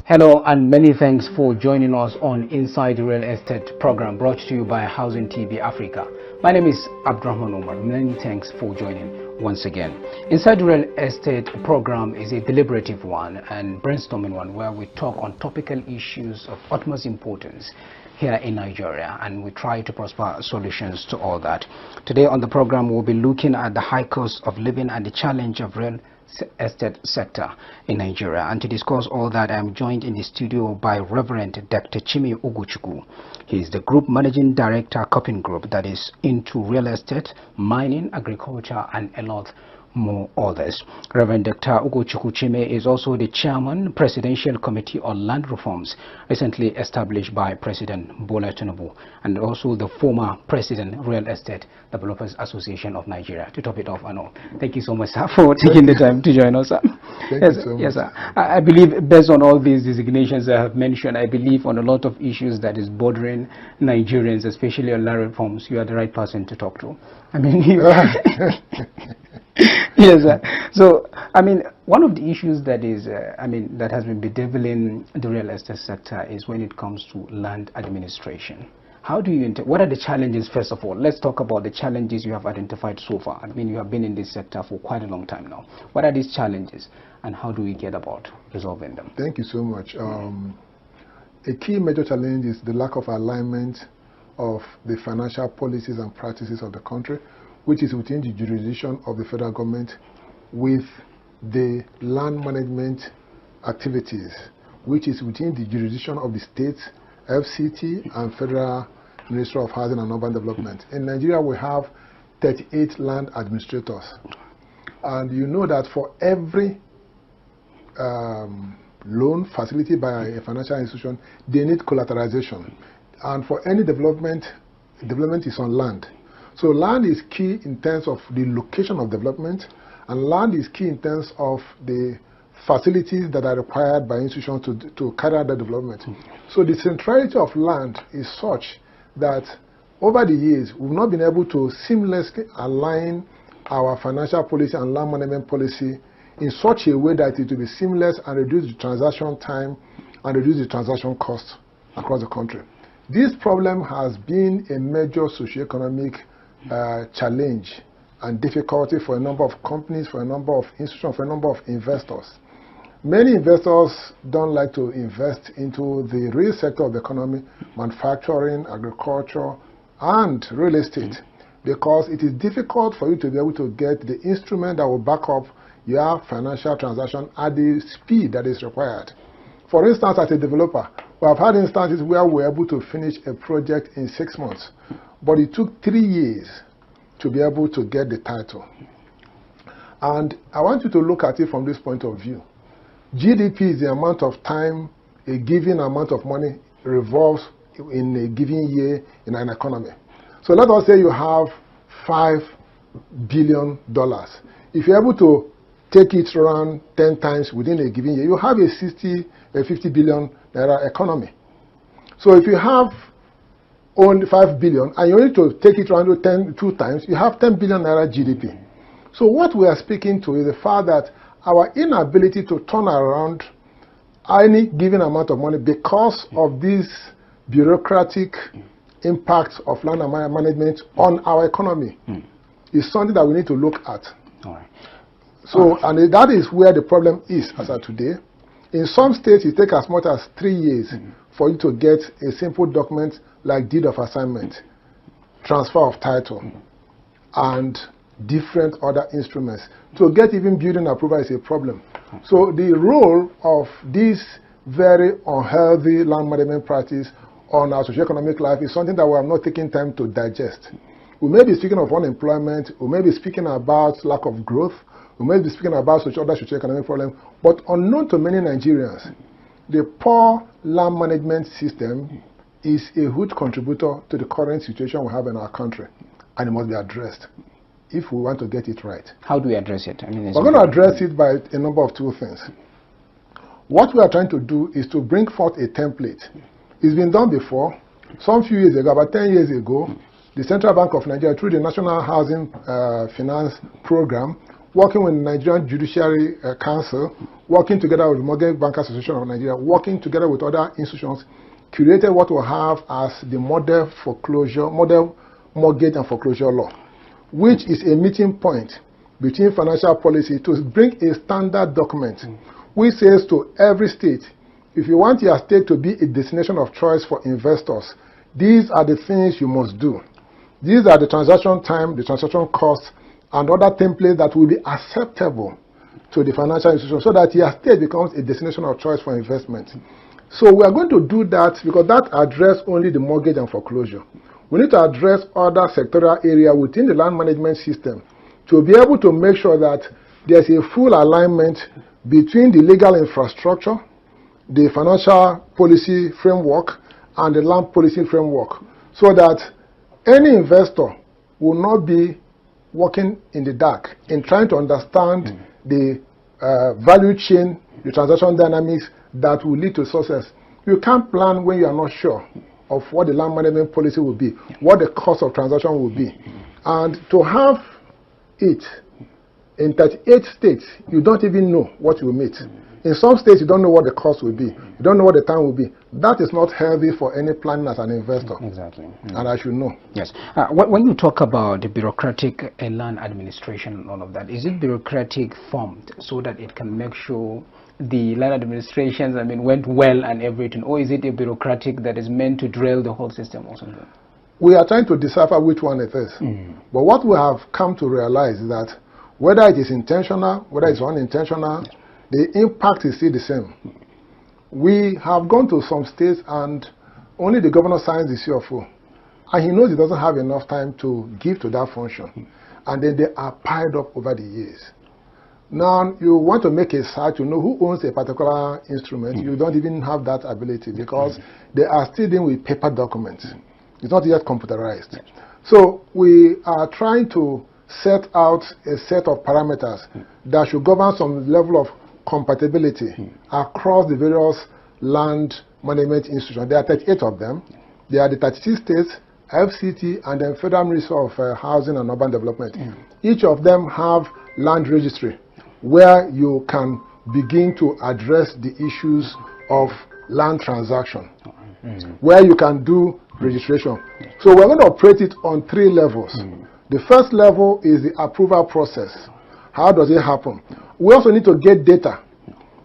Hello and many thanks for joining us on Inside the Real Estate program brought to you by Housing TV Africa. My name is Abdurrahman Omar. Many thanks for joining once again. Inside the Real Estate program is a deliberative one and brainstorming one where we talk on topical issues of utmost importance here in Nigeria, and we try to prosper solutions to all that. Today on the program we'll be looking at the high cost of living and the challenge of real estate sector in Nigeria, and to discuss all that I'm joined in the studio by Reverend Dr. CHIME UGOCHUKWU. He is the Group Managing Director COPEN Group that is into real estate, mining, agriculture and a lot more others. Reverend Dr. UGOCHUKWU CHIME is also the Chairman, Presidential Committee on Land Reforms, recently established by President Bola Tinubu, and also the former President, Real Estate Developers Association of Nigeria. To top it off and all, thank you so much, sir, for taking the time to join us, sir. Yes, sir. I believe, based on all these designations I have mentioned, I believe on a lot of issues that is bothering Nigerians, especially on land reforms, you are the right person to talk to. I mean, yes, sir. So, I mean, one of the issues that is, that has been bedeviling the real estate sector is when it comes to land administration. How do you, what are the challenges, first of all? Let's talk about the challenges you have identified so far. I mean, you have been in this sector for quite a long time now. What are these challenges and how do we get about resolving them? Thank you so much. A key major challenge is the lack of alignment of the financial policies and practices of the country, which is within the jurisdiction of the federal government, with the land management activities, which is within the jurisdiction of the states, FCT, and Federal Ministry of Housing and Urban Development. In Nigeria, we have 38 land administrators. And you know that for every loan facility by a financial institution, they need collateralization. And for any development is on land. So land is key in terms of the location of development, and land is key in terms of the facilities that are required by institutions to carry out the development. So the centrality of land is such that over the years, we've not been able to seamlessly align our financial policy and land management policy in such a way that it will be seamless and reduce the transaction time and reduce the transaction cost across the country. This problem has been a major socioeconomic challenge and difficulty for a number of companies, for a number of institutions, for a number of investors. Many investors don't like to invest into the real sector of the economy, manufacturing, agriculture, and real estate, because it is difficult for you to be able to get the instrument that will back up your financial transaction at the speed that is required. For instance, as a developer, we have had instances where we were able to finish a project in 6 months, but it took 3 years to be able to get the title. And I want you to look at it from this point of view. GDP is the amount of time a given amount of money revolves in a given year in an economy. So let us say you have $5 billion. If you're able to take it around 10 times within a given year, you have a 50 billion naira economy. So if you have only 5 billion and you need to take it around 2 times, you have 10 billion naira GDP. So what we are speaking to is the fact that our inability to turn around any given amount of money because of these bureaucratic impacts of land management on our economy is something that we need to look at. All right. So, and that is where the problem is as of today. In some states, it takes as much as 3 years for you to get a simple document like deed of assignment, transfer of title, and different other instruments. To get even building approval is a problem. So the role of this very unhealthy land management practice on our socioeconomic life is something that we have not taken time to digest. We may be speaking of unemployment, we may be speaking about lack of growth, we may be speaking about other socioeconomic problems, but unknown to many Nigerians, the poor land management system is a huge contributor to the current situation we have in our country, and it must be addressed if we want to get it right. How do we address it? I mean, we're going to address it by a number of 2 things. What we are trying to do is to bring forth a template. It's been done before. Some few years ago, about 10 years ago, the Central Bank of Nigeria, through the National Housing Finance Program, working with the Nigerian Judiciary Council, working together with the Mortgage Bankers Association of Nigeria, working together with other institutions, created what we have as the model mortgage and foreclosure law, which is a meeting point between financial policy to bring a standard document which says to every state, if you want your state to be a destination of choice for investors, these are the things you must do. These are the transaction time, the transaction costs, and other templates that will be acceptable to the financial institution so that your state becomes a destination of choice for investment. So we are going to do that because that addresses only the mortgage and foreclosure. We need to address other sectoral areas within the land management system to be able to make sure that there's a full alignment between the legal infrastructure, the financial policy framework, and the land policy framework, so that any investor will not be working in the dark in trying to understand the value chain, the transaction dynamics that will lead to success. You can't plan when you are not sure of what the land management policy will be, what the cost of transaction will be. And to have it in 38 states, you don't even know what you will meet. In some states, you don't know what the cost will be. You don't know what the time will be. That is not healthy for any planning as an investor. Exactly. And I should know. Yes. When you talk about the bureaucratic land administration and all of that, is it bureaucratic formed so that it can make sure the land administrations, went well and everything, or is it a bureaucratic that is meant to drill the whole system or something? We are trying to decipher which one it is. But what we have come to realize is that whether it is intentional, whether it's unintentional, the impact is still the same. We have gone to some states and only the governor signs the CFO. And he knows he doesn't have enough time to give to that function. And then they are piled up over the years. Now, you want to make a search to know who owns a particular instrument. You don't even have that ability because they are still dealing with paper documents. It's not yet computerized. So we are trying to set out a set of parameters that should govern some level of compatibility across the various land management institutions. There are 38 of them. There are the 36 states, FCT, and then Federal Ministry of Housing and Urban Development. Each of them have land registry where you can begin to address the issues of land transaction, where you can do registration. So we're going to operate it on 3 levels. The first level is the approval process. How does it happen? We also need to get data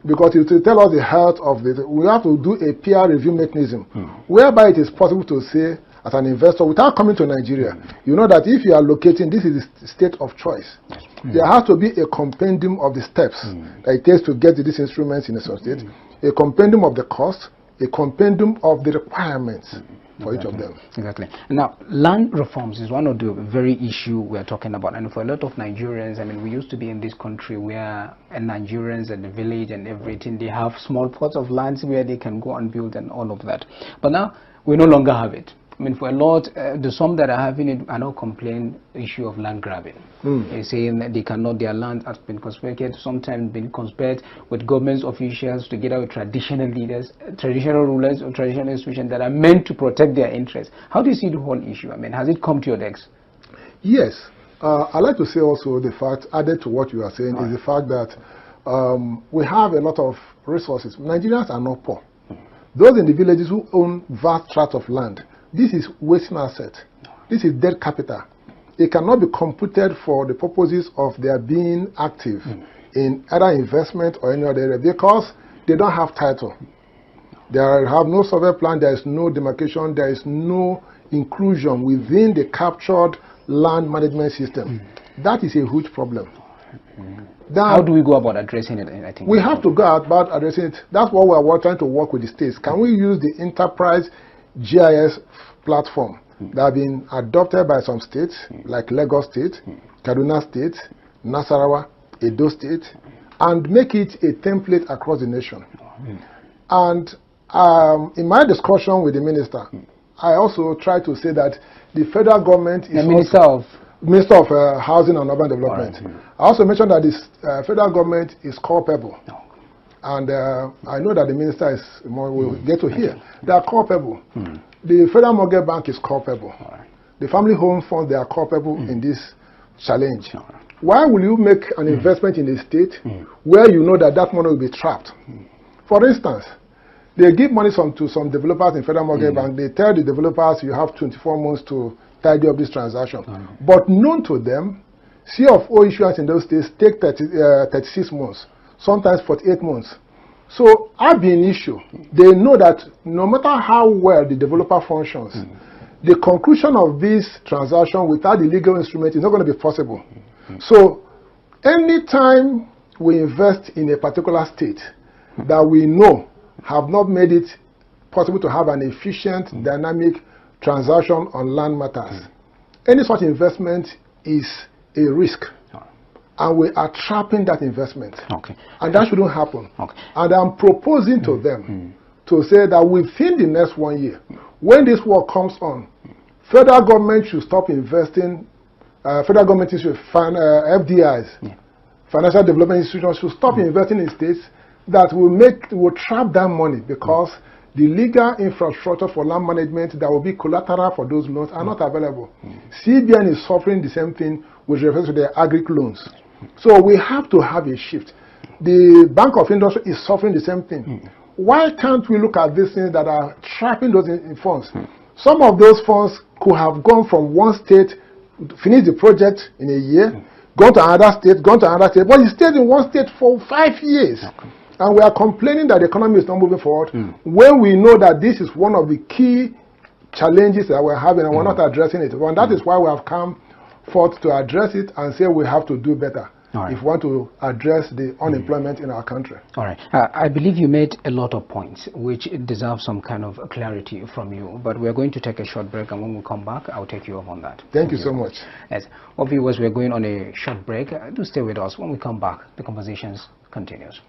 because it will tell us the health of the. We have to do a peer review mechanism whereby it is possible to say, as an investor, without coming to Nigeria, you know that if you are locating, this is the state of choice. There has to be a compendium of the steps that it takes to get to these instruments in a state, a compendium of the cost, a compendium of the requirements for each of them. Exactly. Now, land reforms is one of the very issue we're talking about, and for a lot of Nigerians, we used to be in this country where Nigerians at the village and everything, they have small plots of lands where they can go and build and all of that. But now, we no longer have it. For a lot, the some that are having it are not complaining issue of land grabbing. They're saying that they cannot, their land has been conspirated, sometimes been conspired with government officials together with traditional leaders, traditional rulers or traditional institutions that are meant to protect their interests. How do you see the whole issue? Has it come to your decks? Yes. I'd like to say also the fact, added to what you are saying, is the fact that we have a lot of resources. Nigerians are not poor. Those in the villages who own vast tracts of land, this is wasting asset. This is dead capital. It cannot be computed for the purposes of their being active in either investment or any other area because they don't have title. They have no survey plan, there is no demarcation, there is no inclusion within the captured land management system. That is a huge problem. How do we go about addressing it? I think we have to go about addressing it. That's what we are trying to work with the states. Can we use the enterprise GIS platform that have been adopted by some states like Lagos State, Kaduna State, Nasarawa, Edo State, and make it a template across the nation? And in my discussion with the minister, I also try to say that the federal government is Minister of Housing and Urban Development. I also mentioned that the federal government is culpable. And I know that the minister will get to hear. They are culpable. The Federal Mortgage Bank is culpable. The family home funds, they are culpable in this challenge. Why will you make an investment in a state where you know that that money will be trapped? For instance, they give money to some developers in Federal Mortgage Bank. They tell the developers you have 24 months to tidy up this transaction. But known to them, C of O issuance in those states take 36 months, sometimes 48 months. So, ab initio, they know that no matter how well the developer functions, the conclusion of this transaction without the legal instrument is not going to be possible. So, anytime we invest in a particular state that we know have not made it possible to have an efficient, dynamic transaction on land matters, any such investment is a risk. And we are trapping that investment. And that shouldn't happen. And I'm proposing to them to say that within the next 1 year, when this work comes on, federal government should stop investing, federal government should FDIs, financial development institutions should stop investing in states that will trap that money, because the legal infrastructure for land management that will be collateral for those loans are not available. CBN is suffering the same thing with reference to their agric loans. So we have to have a shift. The Bank of Industry is suffering the same thing. Why can't we look at these things that are trapping those funds? Some of those funds could have gone from one state, finished the project in a year, gone to another state, but it stayed in one state for 5 years. And we are complaining that the economy is not moving forward when we know that this is one of the key challenges that we're having and we're not addressing it. And that is why we have come forth to address it and say we have to do better if we want to address the unemployment in our country. All right. I believe you made a lot of points which deserve some kind of clarity from you, but we're going to take a short break, and when we come back, I'll take you off on that. Thank you so much. Yes. Well, viewers, we're going on a short break. Do stay with us. When we come back, the conversations continues.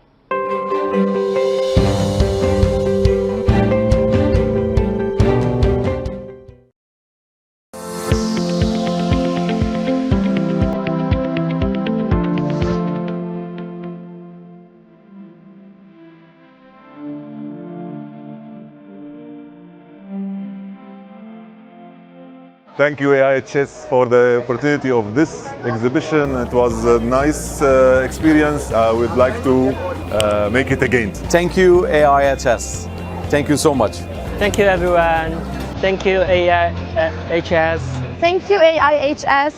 Thank you, AIHS, for the opportunity of this exhibition. It was a nice experience. I would like to make it again. Thank you, AIHS. Thank you so much. Thank you, everyone. Thank you, AIHS. Thank you, AIHS.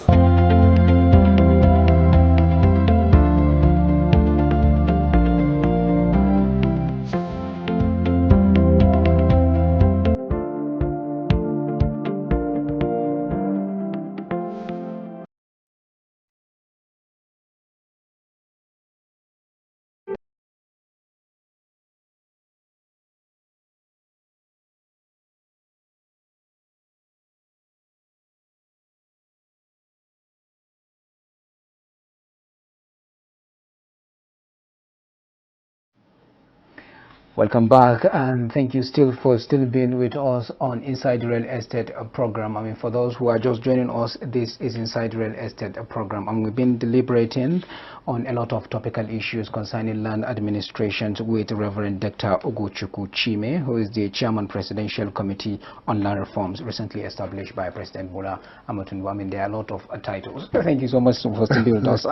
Welcome back, and thank you for still being with us on Inside Real Estate program. I mean, for those who are just joining us, this is Inside Real Estate program, and we've been deliberating on a lot of topical issues concerning land administration with Reverend Dr. UGOCHUKWU, CHIME, who is the Chairman Presidential Committee on Land Reforms, recently established by President Bola Ahmed Tinubu. I mean, there are a lot of titles. Thank you so much for still being with us.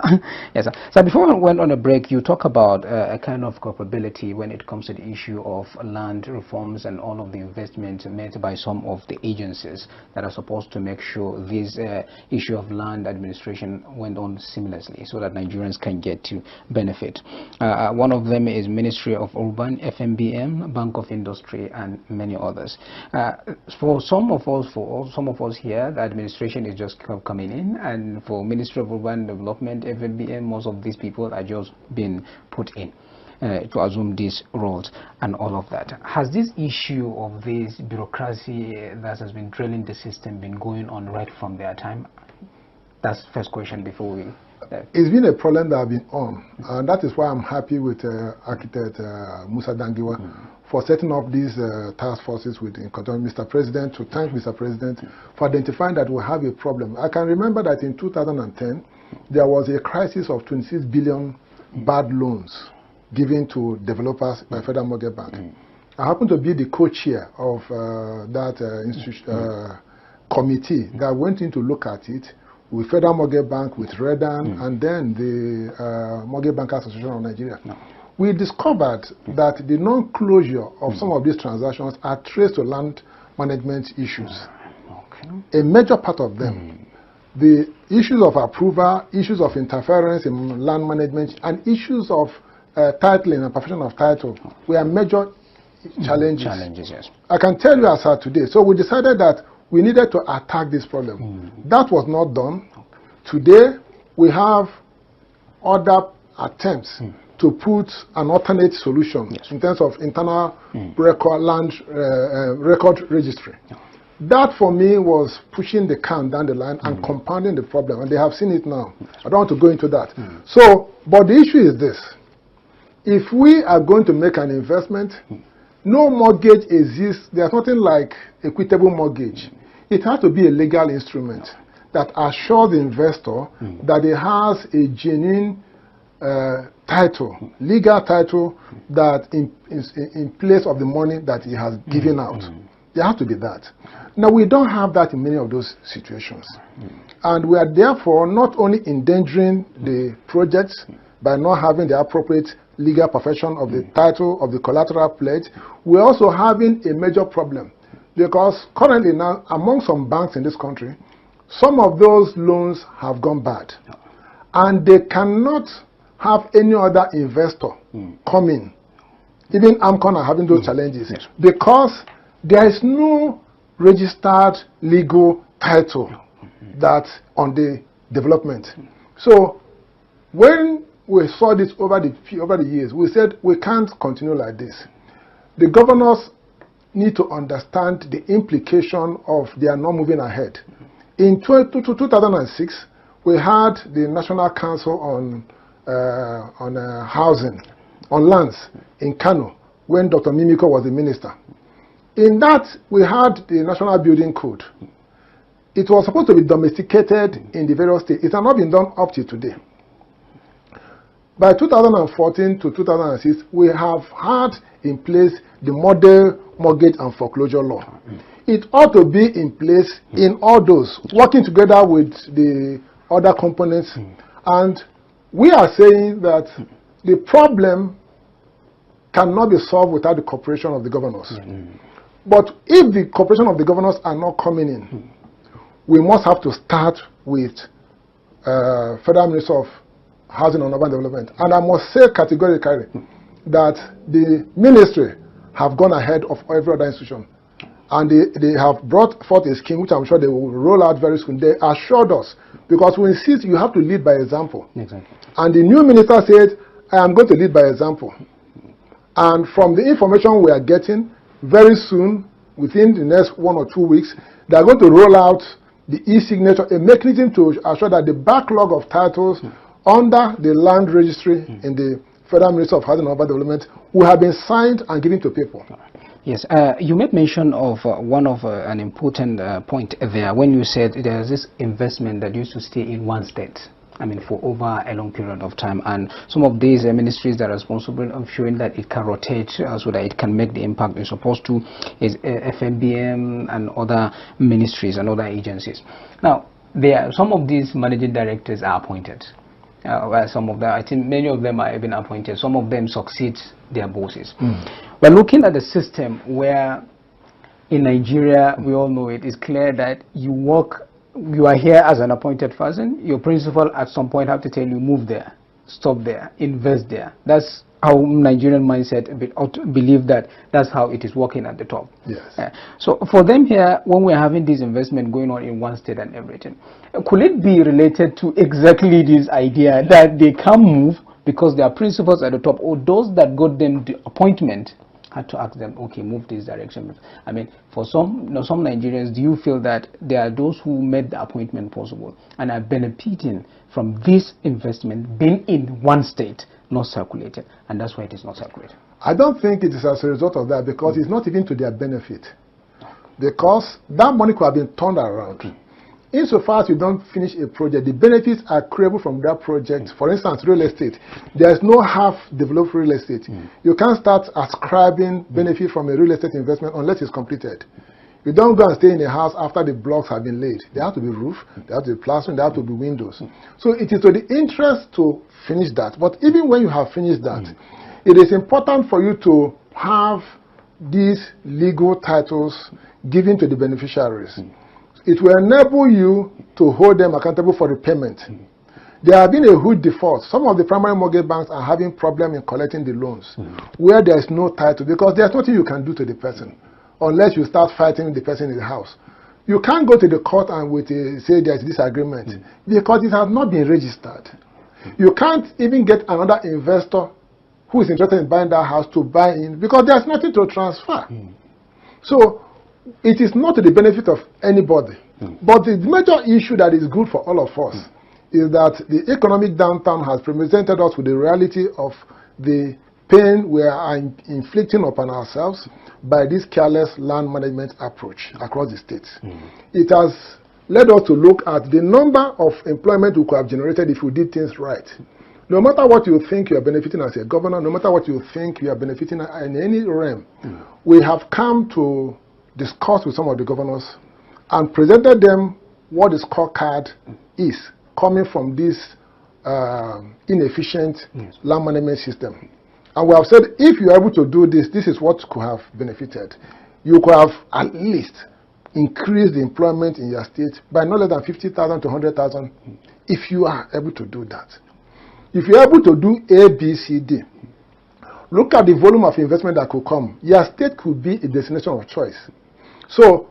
Yes, sir. So before we went on a break, you talk about a kind of culpability when it comes to the issue of land reforms and all of the investments made by some of the agencies that are supposed to make sure this issue of land administration went on seamlessly so that Nigerians can get to benefit. One of them is Ministry of Urban, FMBM, Bank of Industry, and many others. For some of us here, the administration is just coming in, and for Ministry of Urban Development, FMBM, most of these people are just being put in to assume these roles and all of that. Has this issue of this bureaucracy that has been drilling the system been going on right from their time? That's the first question before we... It's been a problem that I've been on, and that is why I'm happy with architect Musa Dangiwa for setting up these task forces with Mr. President, to thank Mr. President for identifying that we have a problem. I can remember that in 2010, there was a crisis of 26 billion bad loans given to developers by Federal Mortgage Bank. I happen to be the co-chair of that committee that went in to look at it. with Federal Mortgage Bank, with Redan, and then the Mortgage Bankers Association of Nigeria. We discovered that the non-closure of some of these transactions are traced to land management issues. A major part of them. The issues of approval, issues of interference in land management, and issues of titling and perfection of title were major challenges. Yes. I can tell you as of today. So we decided that we needed to attack this problem. That was not done. Today, we have other attempts to put an alternate solution in terms of internal record land record registry. That for me was pushing the can down the line and compounding the problem, and they have seen it now. I don't want to go into that. So, but the issue is this. If we are going to make an investment, no mortgage exists. There's nothing like equitable mortgage. It has to be a legal instrument that assures the investor that he has a genuine title, legal title that is in place of the money that he has given out. There has to be that. Now, we don't have that in many of those situations. And we are therefore not only endangering the projects by not having the appropriate legal perfection of the title of the collateral pledge, we're also having a major problem. Because currently now, among some banks in this country, some of those loans have gone bad. And they cannot have any other investor come in. Even AMCON are having those challenges. Because there is no registered legal title that on the development. So when we saw this over the years, we said we can't continue like this. The governors need to understand the implication of their not moving ahead. In 2006, we had the National Council on Housing, on lands in Kano, when Dr. Mimiko was the minister. In that, we had the National Building Code. It was supposed to be domesticated in the various states. It has not been done up to today. By 2014 to 2006, we have had in place the model mortgage and foreclosure law. It ought to be in place in all those, working together with the other components. And we are saying that the problem cannot be solved without the cooperation of the governors. But if the cooperation of the governors are not coming in, we must have to start with Federal Minister of Housing and Urban Development. And I must say categorically that the ministry have gone ahead of every other institution. And they have brought forth a scheme, which I'm sure they will roll out very soon. They assured us, because we insist you have to lead by example. And the new minister said, I am going to lead by example. And from the information we are getting, very soon, within the next 1 or 2 weeks, they are going to roll out the e-signature, a mechanism to assure that the backlog of titles under the land registry in the Federal Ministry of Housing and Urban Development will have been signed and given to people. Yes, you made mention of an important point there when you said there's this investment that used to stay in one state. I mean, for over a long period of time, and some of these ministries that are responsible of showing that it can rotate so that it can make the impact it's supposed to is FMBM and other ministries and other agencies. Now, some of these managing directors are appointed. Well, some of them, I think many of them are even appointed. Some of them succeed their bosses. We're looking at the system where in Nigeria, we all know it is clear that you are here as an appointed person. Your principal at some point have to tell you, move there, stop there, invest there. That's how Nigerian mindset believe that that's how it is working at the top. Yes. So for them here, when we're having this investment going on in one state and everything, could it be related to exactly this idea that they can move because there are principals at the top, or those that got them the appointment had to ask them, okay, move this direction? I mean, for some Nigerians, do you feel that there are those who made the appointment possible and are benefiting from this investment being in one state, not circulated, and that's why it is not circulated? I don't think it is as a result of that, because it's not even to their benefit. Because that money could have been turned around. Insofar as you don't finish a project, the benefits are credible from that project. For instance, real estate. There's no half-developed real estate. You can't start ascribing benefit from a real estate investment unless it's completed. You don't go and stay in a house after the blocks have been laid. There have to be roof, there have to be plastering, there have to be windows. So it is to the interest to finish that. But even when you have finished that, it is important for you to have these legal titles given to the beneficiaries. It will enable you to hold them accountable for the payment. There have been a huge default. Some of the primary mortgage banks are having problems in collecting the loans where there is no title, because there's nothing you can do to the person unless you start fighting the person in the house. You can't go to the court and say there's disagreement because it has not been registered. You can't even get another investor who is interested in buying that house to buy in because there's nothing to transfer. So it is not to the benefit of anybody. But the major issue that is good for all of us is that the economic downturn has presented us with the reality of the pain we are inflicting upon ourselves by this careless land management approach across the states. It has led us to look at the number of employment we could have generated if we did things right. No matter what you think you are benefiting as a governor, no matter what you think you are benefiting in any realm, we have come to discuss with some of the governors and presented them what the scorecard is coming from this inefficient land management system. And we have said, if you are able to do this, this is what could have benefited. You could have at least increased the employment in your state by no less than 50,000 to 100,000 if you are able to do that. If you're able to do A, B, C, D, look at the volume of investment that could come. Your state could be a destination of choice. So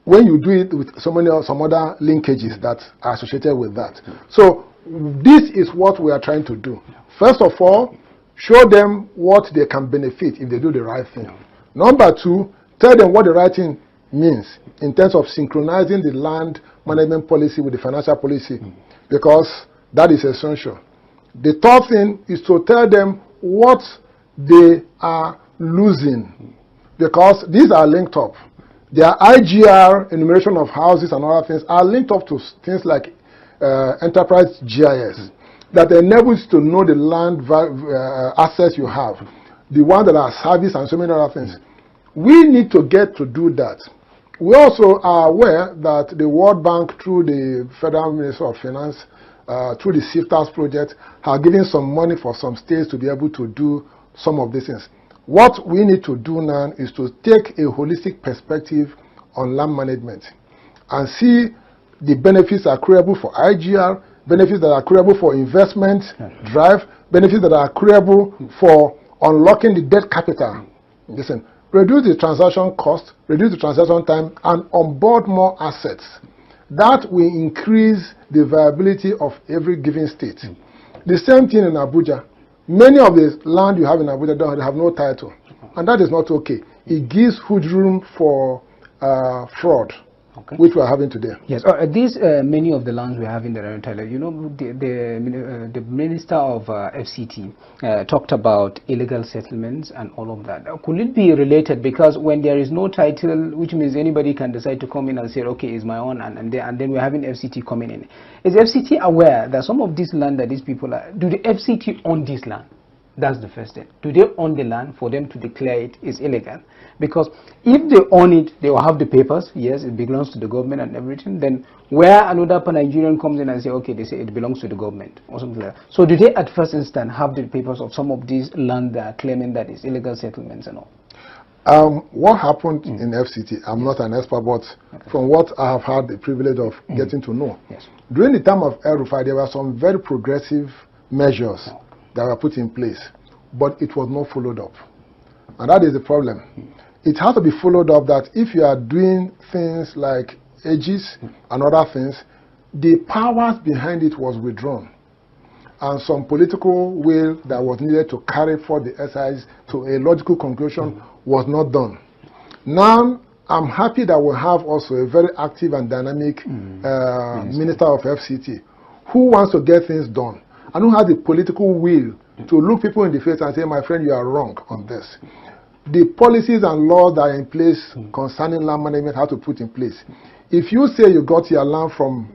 when you do it with some other linkages that are associated with that. So this is what we are trying to do. First of all, show them what they can benefit if they do the right thing. Number two, tell them what the right thing means in terms of synchronizing the land management policy with the financial policy, because that is essential. The third thing is to tell them what they are losing, because these are linked up. Their IGR, enumeration of houses and other things, are linked up to things like enterprise GIS that enables you to know the land assets you have, the ones that are service and so many other things. We need to get to do that. We also are aware that the World Bank, through the Federal Ministry of Finance, through the SIFTAS project, are giving some money for some states to be able to do some of these things. What we need to do now is to take a holistic perspective on land management and see the benefits accruable for IGR, benefits that are accruable for investment drive, benefits that are accruable for unlocking the debt capital. Listen, reduce the transaction cost, reduce the transaction time, and onboard more assets. That will increase the viability of every given state. The same thing in Abuja. Many of the land you have in Abuja don't have no title, and that is not okay. It gives huge room for fraud, which we are having today. Yes, these many of the lands we have in the title. You know, the Minister of FCT talked about illegal settlements and all of that. Could it be related? Because when there is no title, which means anybody can decide to come in and say, okay, it's my own, and then we're having FCT coming in. Is FCT aware that some of this land that these people are, do the FCT own this land? That's the first thing. Do they own the land for them to declare it is illegal? Because if they own it, they will have the papers. Yes, it belongs to the government and everything. Then where another Nigerian comes in and say, okay, they say it belongs to the government or something like that. So do they at first instance have the papers of some of these land that are claiming that it's illegal settlements and all? What happened in FCT, I'm not an expert, but from what I have had the privilege of getting to know, during the time of El Rufai, there were some very progressive measures that were put in place, but it was not followed up. And that is the problem. It has to be followed up that if you are doing things like ages and other things, the powers behind it was withdrawn. And some political will that was needed to carry forth the SIs to a logical conclusion was not done. Now, I'm happy that we have also a very active and dynamic Minister of FCT who wants to get things done and who has the political will to look people in the face and say, my friend, you are wrong on this. The policies and laws that are in place concerning land management have to put in place. If you say you got your land from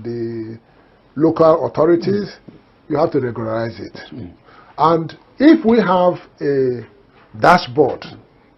the local authorities, you have to regularize it. And if we have a dashboard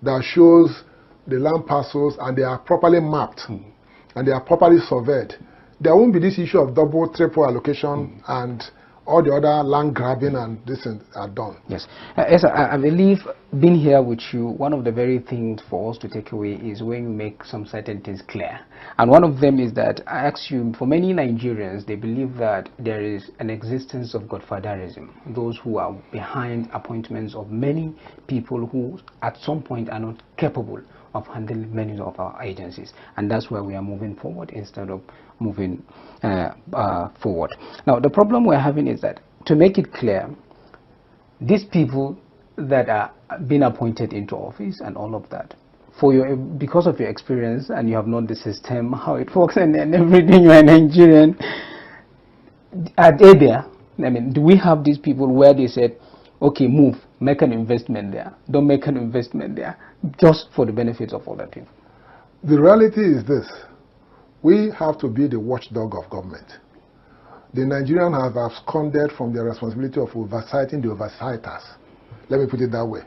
that shows the land parcels and they are properly mapped and they are properly surveyed, there won't be this issue of double, triple allocation and all the other land grabbing and this are done. Yes. Yes, I believe being here with you, one of the very things for us to take away is when you make some certain things clear. And one of them is that I ask you, for many Nigerians, they believe that there is an existence of godfatherism, those who are behind appointments of many people who at some point are not capable of handling many of our agencies, and that's where we are moving forward instead of moving forward. Now the problem we're having is that, to make it clear, these people that are being appointed into office and all of that, because of your experience and you have known the system, how it works and everything, you're a Nigerian, are they there? I mean, do we have these people where they said, okay, move, make an investment there, don't make an investment there, just for the benefits of other people? The reality is this: we have to be the watchdog of government. The Nigerians have absconded from their responsibility of oversighting the oversighers. Let me put it that way.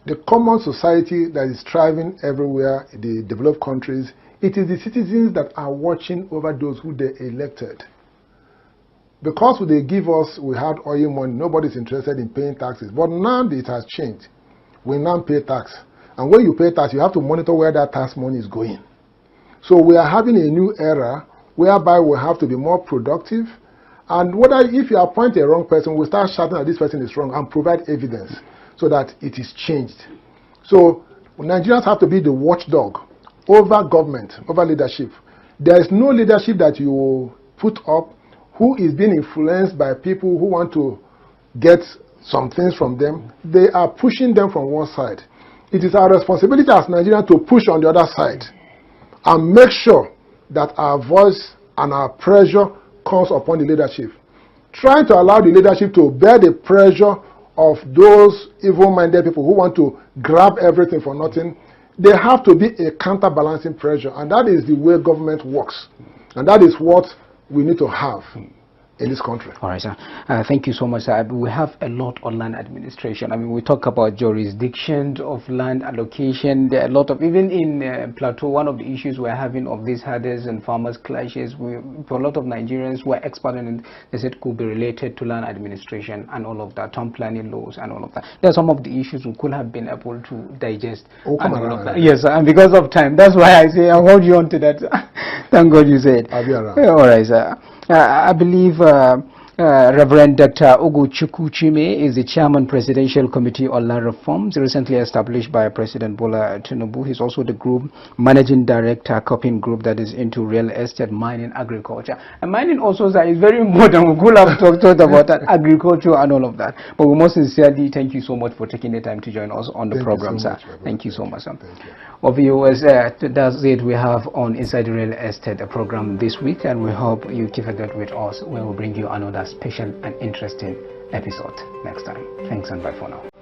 The common society that is thriving everywhere in the developed countries, it is the citizens that are watching over those who they elected. Because they give us, we had oil money, nobody's interested in paying taxes. But now it has changed. We now pay tax. And when you pay tax, you have to monitor where that tax money is going. So we are having a new era whereby we have to be more productive. And if you appoint a wrong person, we start shouting that this person is wrong and provide evidence so that it is changed. So Nigerians have to be the watchdog over government, over leadership. There is no leadership that you put up who is being influenced by people who want to get some things from them. They are pushing them from one side. It is our responsibility as Nigerians to push on the other side and make sure that our voice and our pressure comes upon the leadership. Trying to allow the leadership to bear the pressure of those evil-minded people who want to grab everything for nothing, there have to be a counterbalancing pressure, and that is the way government works. And that is what we need to have in this country. All right, sir. Thank you so much, sir. We have a lot on land administration. I mean, we talk about jurisdiction of land allocation. There are a lot of, even in Plateau, one of the issues we're having of these herders and farmers clashes, for a lot of Nigerians who are expert in it, they said could be related to land administration and all of that, town planning laws and all of that. There are some of the issues we could have been able to digest. Oh, come on. Yes, sir. And because of time, that's why I say I'll hold you on to that. Thank God you said. I'll be around. All right, sir. I believe Reverend Dr. UGOCHUKWU CHIME is the Chairman Presidential Committee on Land Reforms, recently established by President Bola Tinubu. He's also the group Managing Director, COPEN Group, that is into real estate, mining, agriculture. And mining also is very important. We could have talked about that, agriculture and all of that. But we most sincerely thank you so much for taking the time to join us on the program, sir. Thank you so much, sir. Of viewers, that's it we have on Inside the Real Estate program this week, and we hope you keep it with us when we bring you another special and interesting episode next time. Thanks and bye for now.